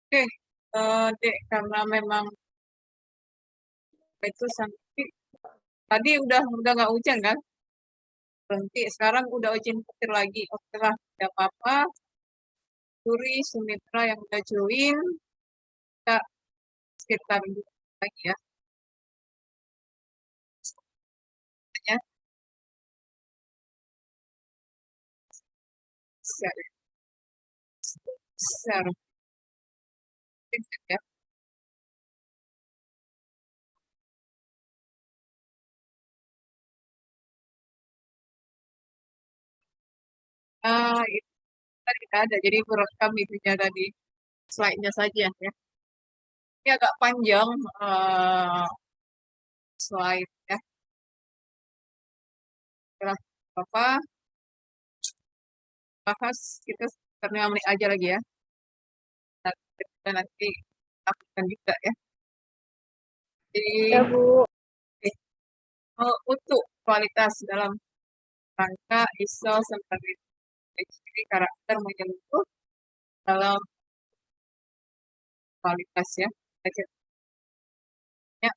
Oke, Dek, karena memang itu sampai tadi udah nggak hujan kan? Berhenti. Sekarang udah hujan petir lagi. Oke lah, tidak apa-apa. Suri, Sumitra yang udah join, kita sekitar dulu lagi ya. Ya, share, share, ya. Itu tadi tidak ada, jadi rekam itunya tadi, slide-nya saja ya. Ini agak panjang slide ya. Setelah apa bahas kita karena menit aja lagi ya. Kita nanti lakukan juga ya. Ya, Jadi Bu. untuk kualitas dalam rangka ISO 9000 jadi karakter menyeluruh dalam kualitas ya. Ya,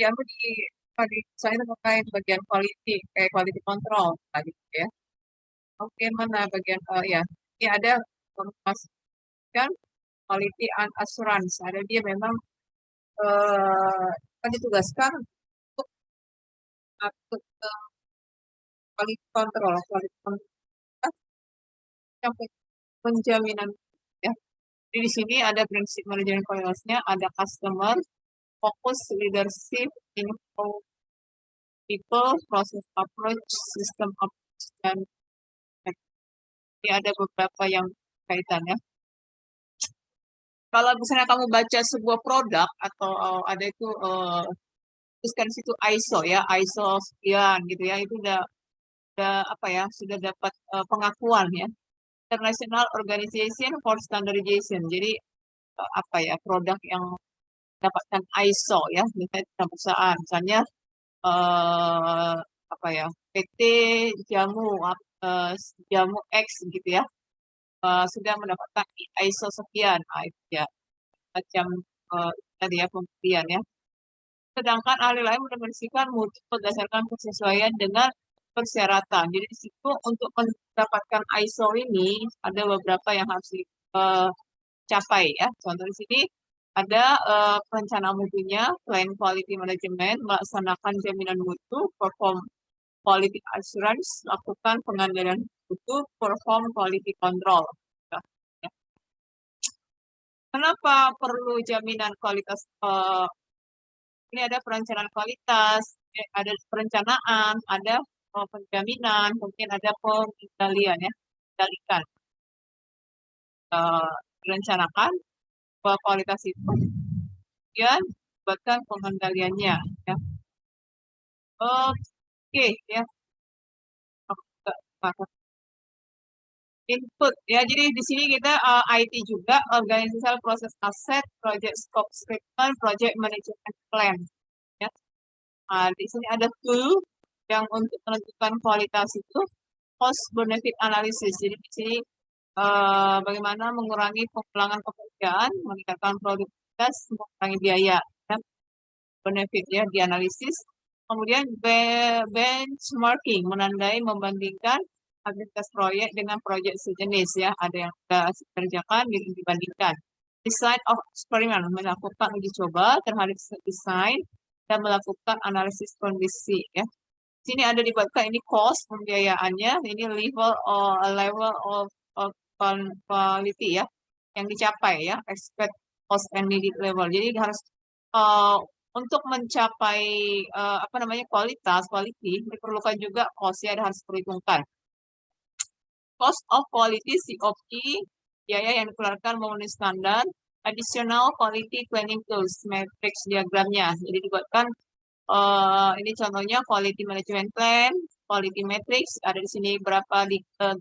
yang tadi saya terkait bagian quality, kayak quality control tadi ya. Oke, mana bagian ya? Ini ada memastikan quality and assurance. Ada dia memang kan ditugaskan untuk untuk quality control, sampai penjaminan ya. Jadi di sini ada prinsip manajemen kualitasnya, ada customer, focus, leadership, info, people, process approach, system approach, dan ini ada beberapa yang kaitannya. Kalau misalnya kamu baca sebuah produk atau ada itu teruskan situ ISO ya, ISO sekian gitu ya, itu udah apa ya, sudah dapat pengakuan ya. International Organization for Standardization. Jadi apa ya, produk yang dapatkan ISO ya, misalnya perusahaan, misalnya apa ya, PT Jamu Jamu X gitu ya, sudah mendapatkan ISO sekian, itu ya macam tadi ya pembuktian ya. Sedangkan ahli lain mendefinisikan mutu berdasarkan kesesuaian dengan persyaratan. Jadi di situ untuk mendapatkan ISO ini ada beberapa yang harus dicapai ya. Contoh di sini ada perencanaan mutunya, plan quality management, melaksanakan jaminan mutu, perform quality assurance, lakukan pengendalian mutu, perform quality control. Nah, ya. Kenapa perlu jaminan kualitas? Ini ada perencanaan kualitas, ada perencanaan, ada penjaminan, mungkin ada pengendalian ya, kendalikan, merencanakan kualitas itu, kemudian buatkan pengendaliannya. Ya. Oke ya. Input ya, jadi di sini kita IT juga, organizational process asset, project scope statement, project management plan. Ya. Nah, di sini ada tool yang untuk menentukan kualitas itu, cost benefit analysis. Jadi di sini bagaimana mengurangi pengulangan pekerjaan, meningkatkan produktivitas, mengurangi biaya, ya. Benefit ya dianalisis. Kemudian benchmarking, menandai membandingkan aktivitas proyek dengan proyek sejenis ya, ada yang sudah dikerjakan dibandingkan. Design of experiment, melakukan uji coba terhadap desain dan melakukan analisis kondisi ya. Sini ada dibuatkan ini cost pembiayaannya, ini level of quality ya, yang dicapai ya, expect cost and needed level. Jadi harus uh, untuk mencapai apa namanya quality diperlukan juga cost ya, harus diperhitungkan. Cost of quality COP biaya yang dikeluarkan memenuhi standar. Additional quality planning tools, matrix diagramnya. Jadi dibuatkan ini contohnya quality management plan, quality matrix. Ada di sini berapa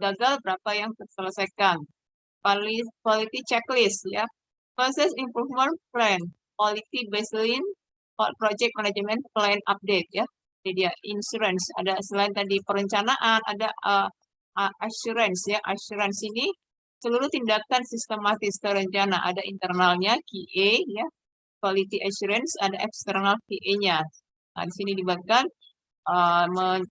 gagal, berapa yang terselesaikan. Quality checklist ya. Process improvement plan, quality baseline, project management plan update ya. Jadi dia insurance, ada selain tadi perencanaan, ada assurance ya. Assurance ini seluruh tindakan sistematis terencana, ada internalnya QA ya. Quality assurance, ada eksternal QA-nya. Nah, di sini dibuatkan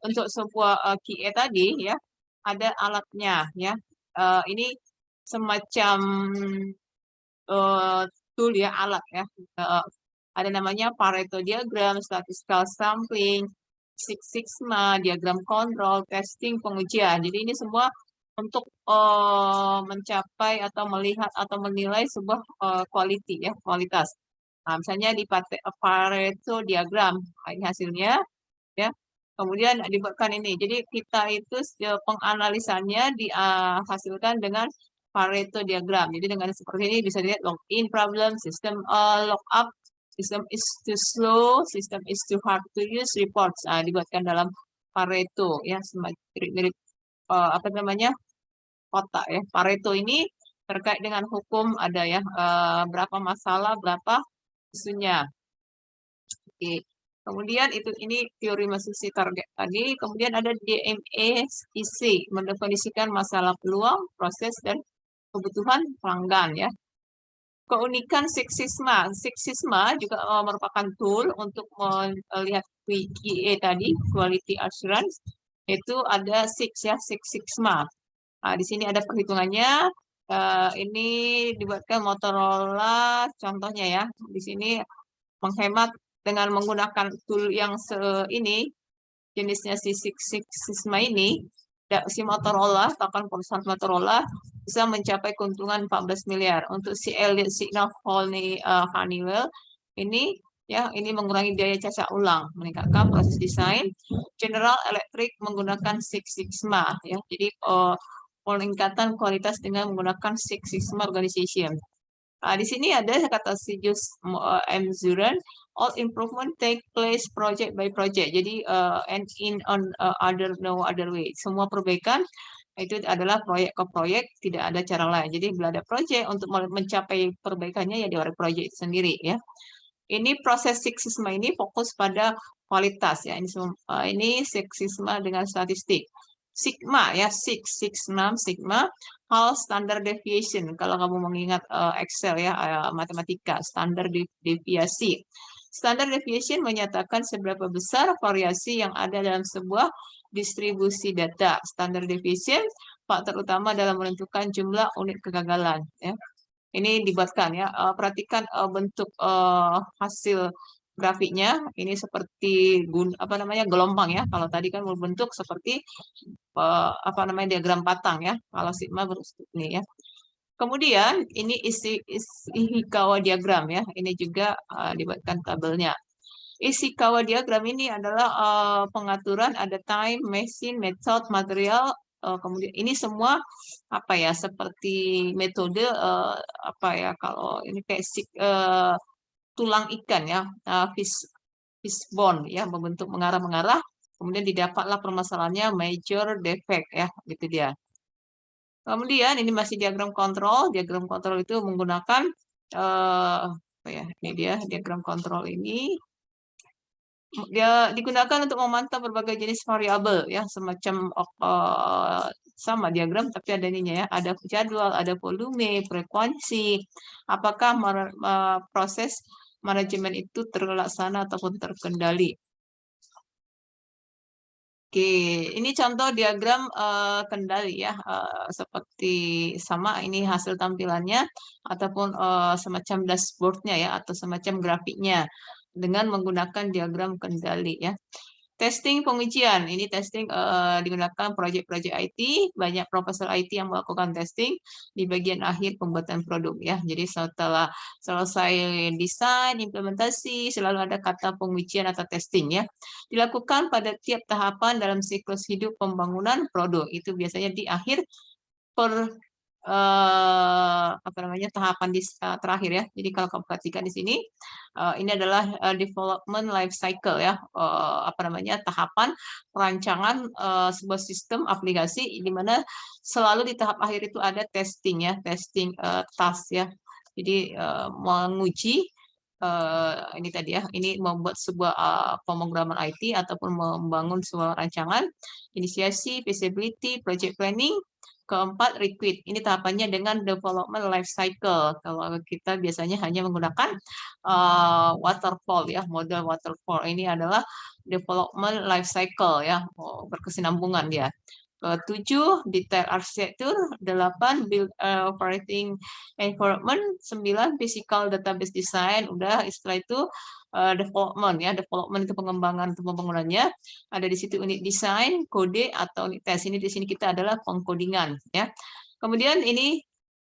untuk sebuah QA tadi ya, ada alatnya ya. Ini semacam tool ya, alat ya. Ada namanya Pareto diagram, statistical sampling, Six Sigma, diagram kontrol, testing, pengujian. Jadi ini semua untuk mencapai atau melihat atau menilai sebuah quality ya, kualitas. Nah, misalnya di Pareto diagram, ini hasilnya ya. Kemudian dibuatkan ini. Jadi kita itu penganalisannya dihasilkan dengan Pareto diagram. Jadi dengan seperti ini bisa dilihat login problem, sistem log-up, sistem is too slow, sistem is too hard to use, reports. Nah, dibuatkan dalam Pareto ya, semacam mirip-mirip apa namanya, kotak ya. Pareto ini terkait dengan hukum ada ya, berapa masalah, berapa isunya. Oke. Kemudian ini teori masih target tadi. Kemudian ada DMAIC, mendefinisikan masalah peluang, proses, dan kebutuhan pelanggan ya. Keunikan Six Sigma. Six Sigma juga merupakan tool untuk melihat QA tadi, quality assurance. Itu ada Six ya, Six Sigma. Nah, di sini ada perhitungannya. Ini dibuatkan Motorola contohnya ya. Di sini menghemat dengan menggunakan tool yang ini, jenisnya si Six Sigma ini, si Motorola, bahkan perusahaan Motorola bisa mencapai keuntungan 14 miliar. Untuk si Elliott Signal Honeywell ini ya, ini mengurangi biaya cacat ulang, meningkatkan proses desain. General Electric menggunakan Six Sigma ya. Jadi peningkatan kualitas dengan menggunakan Six Sigma Organization. Di sini ada kata si Jus M. Zuran, all improvement take place project by project. Jadi and in on no other way. Semua perbaikan itu adalah proyek ke proyek, tidak ada cara lain. Jadi bila ada proyek untuk mencapai perbaikannya ya di proyek itu sendiri ya. Ini proses Six Sigma ini fokus pada kualitas ya. Ini Six Sigma dengan statistik. Sigma ya, Sigma, hal standard deviation. Kalau kamu mengingat Excel ya, matematika, standar deviasi. Standard deviation menyatakan seberapa besar variasi yang ada dalam sebuah distribusi data. Standard deviation faktor utama dalam menentukan jumlah unit kegagalan ya. Ini dibuatkan ya, perhatikan bentuk hasil grafiknya. Ini seperti apa namanya, gelombang ya. Kalau tadi kan berbentuk seperti apa namanya, diagram patang ya. Kalau sigma ini ya. Kemudian ini Ishikawa diagram ya. Ini juga dibuatkan tabelnya. Ishikawa diagram ini adalah pengaturan, ada time, machine, method, material. Kemudian ini semua apa ya, seperti metode apa ya, kalau ini kayak tulang ikan ya, fishbone ya, membentuk mengarah-mengarah. Kemudian didapatlah permasalahannya major defect ya, gitu dia. Kemudian ini masih diagram kontrol. Diagram kontrol itu menggunakan apa ya? Ini dia diagram kontrol ini. Dia digunakan untuk memantau berbagai jenis variabel ya, semacam sama diagram tapi ada ininya ya, ada jadwal, ada volume, frekuensi, apakah proses manajemen itu terlaksana ataupun terkendali. Oke, ini contoh diagram kendali ya, seperti sama ini hasil tampilannya ataupun semacam dashboardnya ya, atau semacam grafiknya dengan menggunakan diagram kendali ya. Testing pengujian, ini testing digunakan proyek-proyek IT, banyak profesor IT yang melakukan testing di bagian akhir pembuatan produk ya. Jadi setelah selesai desain, implementasi, selalu ada kata pengujian atau testing ya. Dilakukan pada tiap tahapan dalam siklus hidup pembangunan produk. Itu biasanya di akhir apa namanya tahapan terakhir ya. Jadi kalau kamu perhatikan di sini, ini adalah development life cycle ya, apa namanya tahapan perancangan sebuah sistem aplikasi di mana selalu di tahap akhir itu ada testing ya, testing task ya. Jadi menguji ini tadi ya, ini membuat sebuah pemrograman IT ataupun membangun sebuah rancangan, inisiasi, feasibility, project planning. Keempat, requit. Ini tahapannya dengan development life cycle. Kalau kita biasanya hanya menggunakan waterfall ya, model waterfall. Ini adalah development life cycle ya, berkesinambungan dia. 7 detail arsitektur, 8 build operating environment, 9 physical database design, udah setelah itu development ya, development itu pengembangan untuk pembangunannya. Ada di situ unit design, kode atau unit test. Ini di sini kita adalah pengkodingan ya. Kemudian ini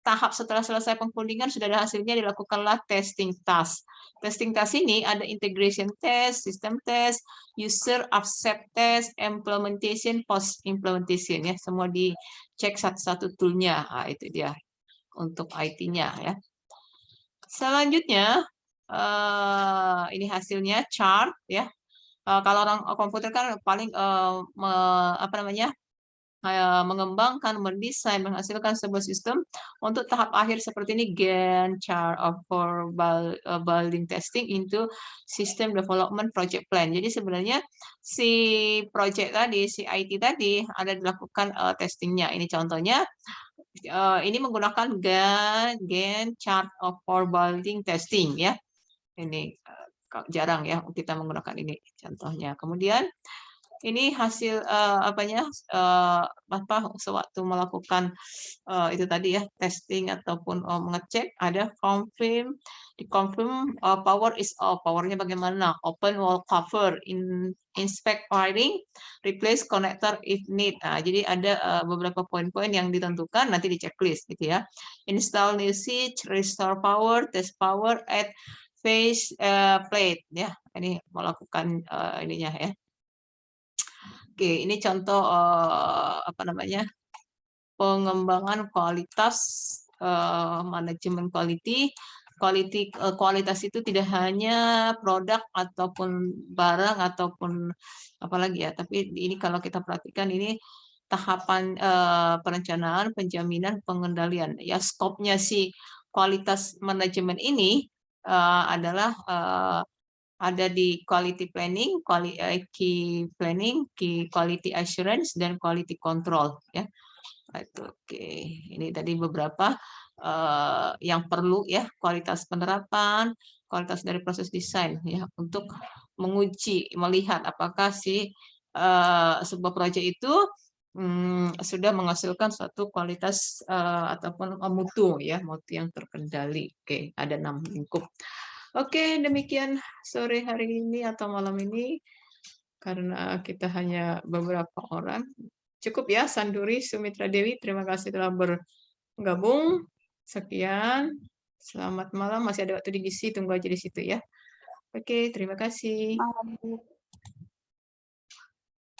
tahap setelah selesai pengkodingan sudah ada hasilnya dilakukanlah testing task. Testing task ini ada integration test, system test, user accept test, implementation, post implementation ya. Semua dicek satu-satu toolnya. Nah, itu dia untuk IT-nya ya. Selanjutnya ini hasilnya chart ya. Kalau orang komputer kan paling apa namanya mengembangkan, mendesain, menghasilkan sebuah sistem untuk tahap akhir seperti ini Gantt chart for building testing into system development project plan. Jadi sebenarnya si project tadi, si IT tadi ada dilakukan testingnya. Ini contohnya. Ini menggunakan Gantt chart for building testing ya. Ini jarang ya kita menggunakan ini contohnya. Kemudian ini hasil apanya apa sewaktu melakukan itu tadi ya testing ataupun mengecek ada confirm dikonfirm power is off, powernya bagaimana, open wall cover, inspect wiring, replace connector if need. Nah, jadi ada beberapa poin-poin yang ditentukan nanti di checklist gitu ya. Install new switch, restore power, test power, add phase plate ya. Ini melakukan ininya ya. Oke, ini contoh apa namanya pengembangan kualitas manajemen quality. Kualitas itu tidak hanya produk ataupun barang ataupun apalagi ya, tapi ini kalau kita perhatikan ini tahapan perencanaan, penjaminan, pengendalian. Ya, skopnya si kualitas manajemen ini adalah ada di quality planning, key planning, key quality assurance, dan quality control ya. Itu oke. Ini tadi beberapa yang perlu ya, kualitas penerapan, kualitas dari proses desain ya untuk menguji, melihat apakah si sebuah proyek itu sudah menghasilkan suatu kualitas ataupun mutu ya, mutu yang terkendali. Oke, ada 6 lingkup. Oke, demikian sore hari ini atau malam ini, karena kita hanya beberapa orang. Cukup ya, Sanduri, Sumitra Dewi, terima kasih telah bergabung. Sekian, selamat malam, masih ada waktu di GC, tunggu aja di situ ya. Oke, terima kasih.